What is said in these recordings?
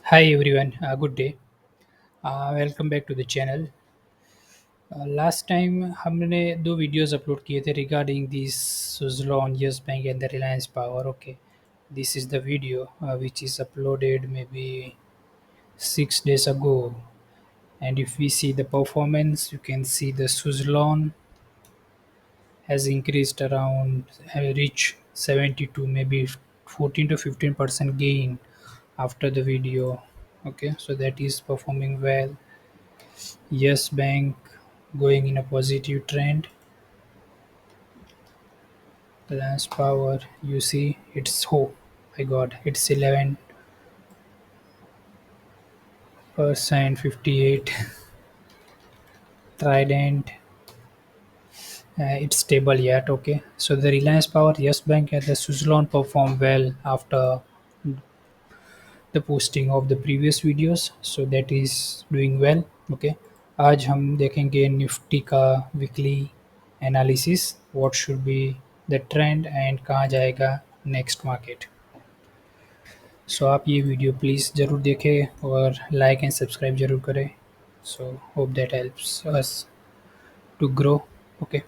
Hi everyone, good day. Welcome back to the channel. Last time हमने दो videos upload किए थे regarding this Suzlon, Yes Bank and the Reliance Power. Okay, this is the video which is uploaded maybe 6 days ago. And if we see the performance, you can see the Suzlon has increased around reach 72, maybe 14 to 15% gain after the video. Okay, so that is performing well. Yes Bank going in a positive trend. Reliance Power, you see, it's oh my god, it's 11%, 58. Trident, it's stable yet. Okay, so the Reliance Power, Yes Bank, and the Suzlon perform well after the posting of the previous videos, so that is doing well. Okay, आज हम देखेंगे Nifty का weekly analysis, what should be the trend and कहाँ जाएगा next market. सो आप ये video please ज़रूर देखें और लाइक एंड सब्सक्राइब ज़रूर करें. So hope that helps us to grow. Okay,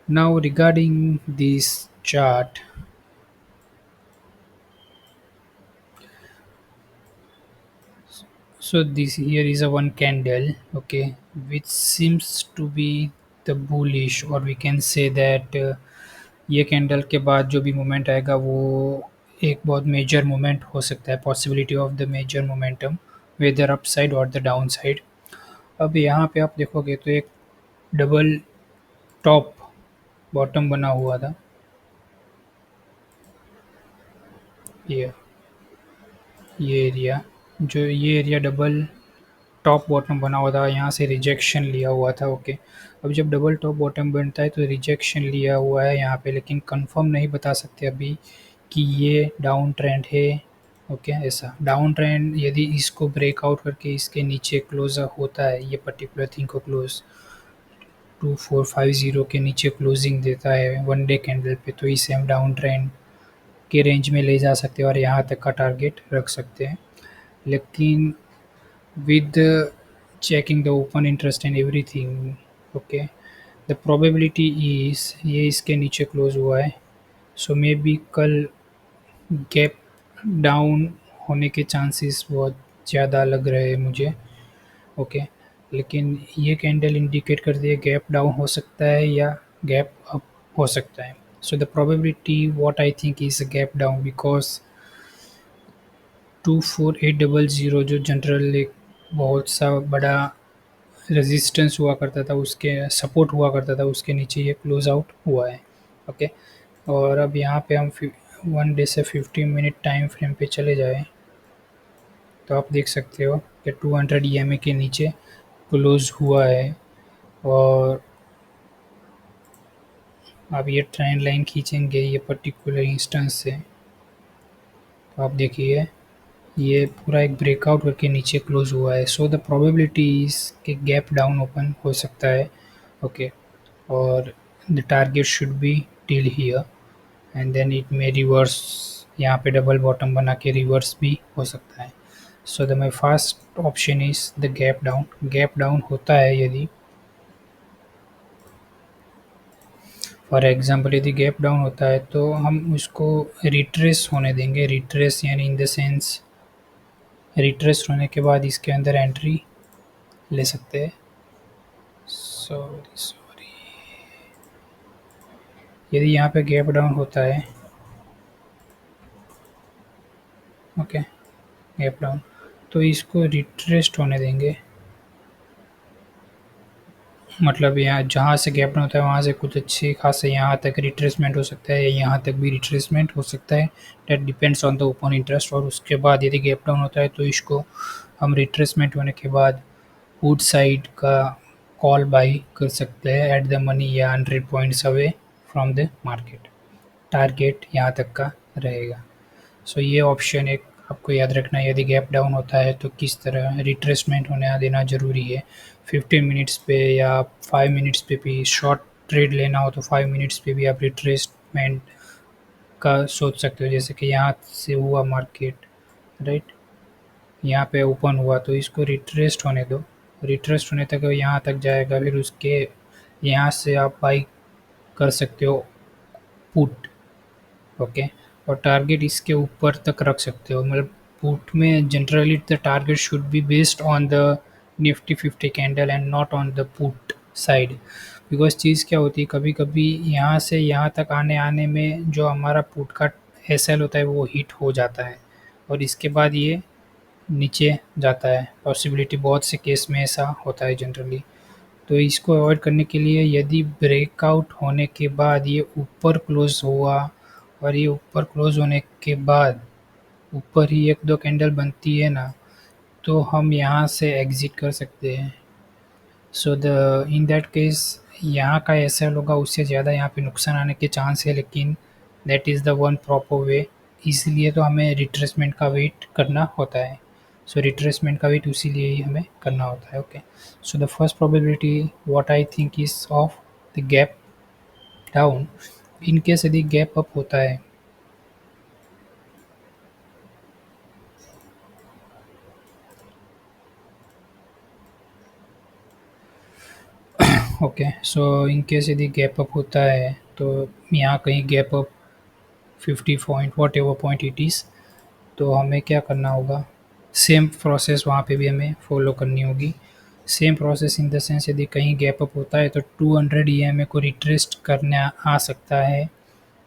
now regarding this chart. So this here is a one candle, okay, which seems to be the bullish, or we can say that ये candle के बाद जो भी moment आएगा वो एक बहुत major moment हो सकता है, possibility of the major momentum, whether upside और द डाउन साइड. अब यहाँ पे आप देखोगे तो एक डबल टॉप बॉटम बना हुआ था. ये ये एरिया डबल टॉप बॉटम बना हुआ था, यहाँ से रिजेक्शन लिया हुआ था. ओके, अब जब डबल टॉप बॉटम बनता है तो रिजेक्शन लिया हुआ है यहाँ पे, लेकिन कंफर्म नहीं बता सकते अभी कि ये डाउन ट्रेंड है. ओके, ऐसा डाउन ट्रेंड यदि इसको ब्रेकआउट करके इसके नीचे क्लोज होता है, ये पर्टिकुलर थिंग को क्लोज 2450 के नीचे क्लोजिंग देता है वन डे कैंडल पे, तो इसे हम डाउन ट्रेंड के रेंज में ले जा सकते हैं और यहाँ तक का टारगेट रख सकते हैं. लेकिन with checking the open interest and everything, okay, the probability is ये इसके नीचे क्लोज हुआ है, सो मे बी कल गैप डाउन होने के चांसेस बहुत ज़्यादा लग रहे हैं मुझे. ओके, लेकिन ये कैंडल इंडिकेट कर दिए गैप डाउन हो सकता है या गैप अप हो सकता है. So the probability what I think is a gap down, because 24800 जो जनरल एक बहुत सा बड़ा रेजिस्टेंस हुआ करता था, उसके सपोर्ट हुआ करता था, उसके नीचे ये क्लोज आउट हुआ है. ओके, और अब यहाँ पे हम वन डे से 15 मिनट टाइम फ्रेम पे चले जाएँ तो आप देख सकते हो कि 200 EMA के नीचे क्लोज हुआ है. और अब ये ट्रेंड लाइन खींचेंगे ये पर्टिकुलर इंस्टेंस से, तो आप देखिए ये पूरा एक ब्रेकआउट करके नीचे क्लोज हुआ है. सो द प्रोबेबिलिटी इज़ कि गैप डाउन ओपन हो सकता है. ओके, और the target should be till here and then it may reverse, यहाँ पे डबल बॉटम बना के रिवर्स भी हो सकता है. So the my first option is the gap down. Gap down होता है यदि, फॉर एग्जांपल यदि गैप डाउन होता है तो हम उसको रिट्रेस होने देंगे. रिट्रेस यानी इन द सेंस रिट्रेस होने के बाद इसके अंदर एंट्री ले सकते हैं. सॉरी सॉरी, यदि यहाँ पे गैप डाउन होता है, ओके, गैप डाउन, तो इसको रिट्रेस्ड होने देंगे. मतलब यहाँ जहाँ से गैप डाउन होता है वहाँ से कुछ अच्छे खासे यहाँ तक रिट्रेसमेंट हो सकता है, या यहाँ तक भी रिट्रेसमेंट हो सकता है. That depends on the open interest. और उसके बाद यदि गैप डाउन होता है तो इसको हम रिट्रेसमेंट होने के बाद पुट साइड का कॉल बाई कर सकते हैं एट द मनी या 100 points away from the market. Target यहाँ तक का रहेगा. सो ये ऑप्शन एक आपको याद रखना है, यदि गैप डाउन होता है तो किस तरह रिट्रेसमेंट होने देना ज़रूरी है. 15 मिनट्स पे या 5 मिनट्स पे भी शॉर्ट ट्रेड लेना हो तो 5 मिनट्स पे भी आप रिट्रेसमेंट का सोच सकते हो, जैसे कि यहाँ से हुआ मार्केट, राइट. यहाँ पे ओपन हुआ तो इसको रिट्रेस्ट होने दो। रिट्रेस्ट होने तक यहाँ तक जाएगा, फिर उसके यहाँ से आप बाई कर सकते हो पुट। ओके। और टारगेट इसके ऊपर तक रख सकते हो, मतलब पुट में generally the target should be based on the Nifty 50 candle and not on the put side. Because चीज़ क्या होती है, कभी कभी यहाँ से यहाँ तक आने आने में जो हमारा पुट का एस एल होता है वो हिट हो जाता है, और इसके बाद ये नीचे जाता है। पॉसिबिलिटी बहुत से केस में ऐसा होता है जनरली। तो इसको अवॉइड करने के लिए यदि ब्रेकआउट होने के बाद ये ऊपर क्लोज हुआ, और ये ऊपर क्लोज होने के बाद ऊपर ही एक दो कैंडल बनती है ना, तो हम यहाँ से एग्जिट कर सकते हैं। So the in that case यहाँ का ऐसा होगा, उससे ज़्यादा यहाँ पे नुकसान आने के चांस है, लेकिन that is the one proper way. इसलिए तो हमें रिट्रेसमेंट का वेट करना होता है। सो रिट्रेसमेंट का वेट उसी लिए ही हमें करना होता है। Okay. So the first probability what I think is of the gap down. In case यदि गैप अप होता है, ओके, सो इन केस यदि गैप अप होता है तो यहाँ कहीं gap up 50 point what ever point it is, तो हमें क्या करना होगा, सेम प्रोसेस वहाँ पे भी हमें फॉलो करनी होगी। Same process in the sense यदि कहीं गैप अप होता है तो 200 ईएमए को रिट्रेस्ट करना आ सकता है,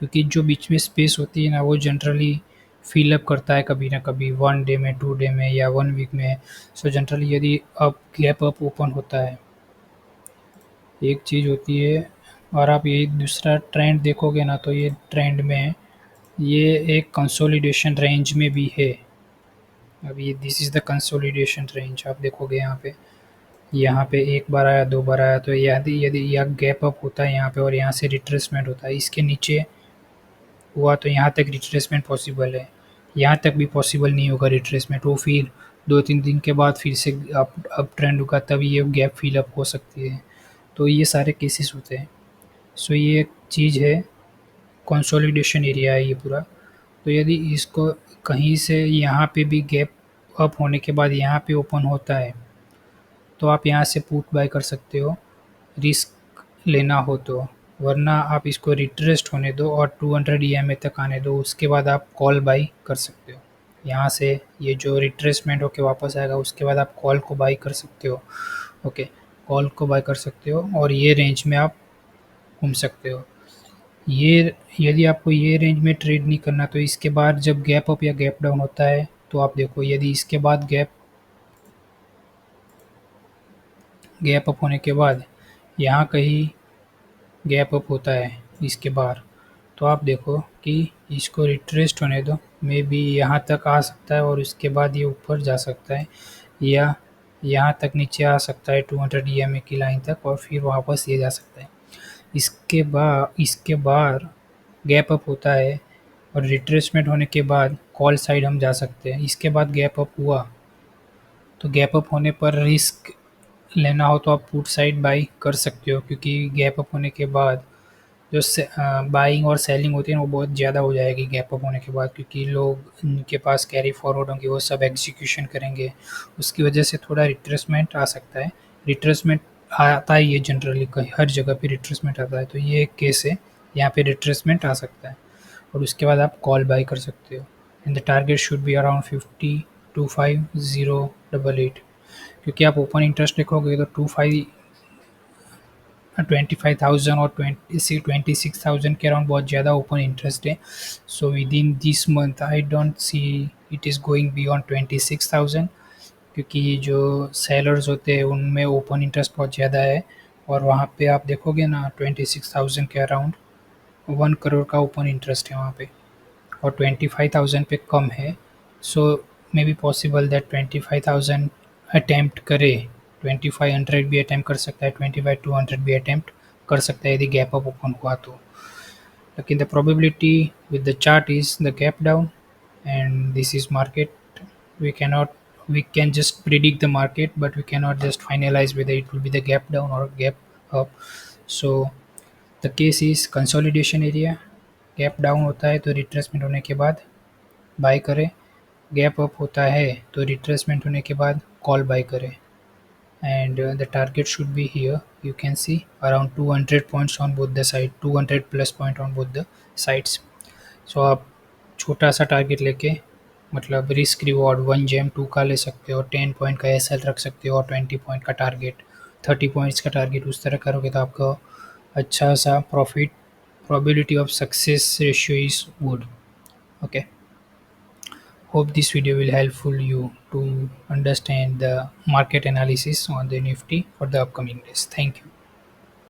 क्योंकि जो बीच में स्पेस होती है ना वो जनरली फिल अप करता है कभी ना कभी, 1 डे में, 2 डे में या 1 वीक में। सो जनरली यदि अब गैप अप ओपन होता है, एक चीज़ होती है, और आप यही दूसरा ट्रेंड देखोगे ना तो ये ट्रेंड में ये एक कंसोलिडेशन रेंज में भी है। अभी this is the consolidation range, आप देखोगे यहाँ पे एक बार आया, दो बार आया, तो यदि यदि यह गैप अप होता है यहाँ पे और यहाँ से रिट्रेसमेंट होता है, इसके नीचे हुआ तो यहाँ तक रिट्रेसमेंट पॉसिबल है। यहाँ तक भी पॉसिबल नहीं होगा रिट्रेसमेंट, वो फिर 2-3 दिन के बाद फिर से अप ट्रेंड होगा, तभी ये गैप फिल अप हो सकती है। तो ये सारे केसेस होते हैं। सो ये एक चीज़ है, कंसोलिडेशन एरिया है ये पूरा। तो यदि इसको कहीं से यहाँ पे भी गैप अप होने के बाद यहाँ पे ओपन होता है, तो आप यहाँ से पुट बाय कर सकते हो, रिस्क लेना हो तो। वरना आप इसको रिट्रेस्ट होने दो और 200 ईएमए तक आने दो, उसके बाद आप कॉल बाय कर सकते हो। यहाँ से ये जो रिट्रेसमेंट होके वापस आएगा उसके बाद आप कॉल को बाय कर सकते हो। ओके, कॉल को बाय कर सकते हो और ये रेंज में आप घूम सकते हो। ये यदि आपको ये रेंज में ट्रेड नहीं करना, तो इसके बाद जब गैप अप या गैप डाउन होता है तो आप देखो, यदि इसके बाद गैप अप होने के बाद यहाँ कहीं गैप अप होता है इसके बाहर, तो आप देखो कि इसको रिट्रेस्ट होने दो, मे बी यहाँ तक आ सकता है और उसके बाद ये ऊपर जा सकता है, या यहाँ तक नीचे आ सकता है 200 ईएमए की लाइन तक, और फिर वापस ये जा सकता है। इसके बाद गैप अप होता है और रिट्रेसमेंट होने के बाद कॉल साइड हम जा सकते हैं। इसके बाद गैप अप हुआ तो गैप अप होने पर रिस्क लेना हो तो आप पुट साइड बाई कर सकते हो, क्योंकि गैप अप होने के बाद जो बाइंग और सेलिंग होती है ना वो बहुत ज़्यादा हो जाएगी गैप अप होने के बाद, क्योंकि लोग उनके पास कैरी फॉरवर्ड होंगे, वो सब एग्जीक्यूशन करेंगे। उसकी वजह से थोड़ा रिट्रेसमेंट आ सकता है। रिट्रेसमेंट आता ही है जनरली, कहीं हर जगह पे रिट्रेसमेंट आता है, तो ये एक केस है, यहाँ पे रिट्रेसमेंट आ सकता है। और उसके बाद आप कॉल बाय कर सकते हो, and the target should be around 50 to 5088, क्योंकि आप ओपन इंटरेस्ट देखोगे तो 25,000 और 26,000 के अराउंड बहुत ज़्यादा ओपन इंटरेस्ट है। So with in this month I don't see it is going beyond 26,000, क्योंकि जो सेलर्स होते हैं उनमें ओपन इंटरेस्ट बहुत ज़्यादा है, और वहाँ पे आप देखोगे ना 26,000 के अराउंड 1 करोड़ का ओपन इंटरेस्ट है वहाँ पे, और 25,000 पे कम है। So may be possible that 25,000 attempt करे, 2500 भी अटेम्प्ट कर सकता है, 25,200 भी अटेम्प्ट कर सकता है यदि गैप अप ओपन हुआ तो। लेकिन the probability with the chart is the gap down, and this is market. we cannot we can just predict the market, but we cannot just finalize whether it will be the gap down or gap up. So the case is consolidation area, gap down होता है तो retracement होने के बाद bye करें, gap up होता है तो रिट्रेसमेंट होने के बाद कॉल बाय करें। And the target should be here. You can see around 200 points on both the side, 200 plus point on both the sides. So आप छोटा सा टारगेट लेके, मतलब रिस्क रिवॉर्ड 1 जेम 2 का ले सकते हो, 10 पॉइंट का एस एल रख सकते हो, और 20 पॉइंट का टारगेट, 30 पॉइंट्स का टारगेट। उस तरह करोगे तो आपको अच्छा सा profit, probability of success ratio is good. Okay, hope this video will helpful you to understand the market analysis on the Nifty for the upcoming days. Thank you.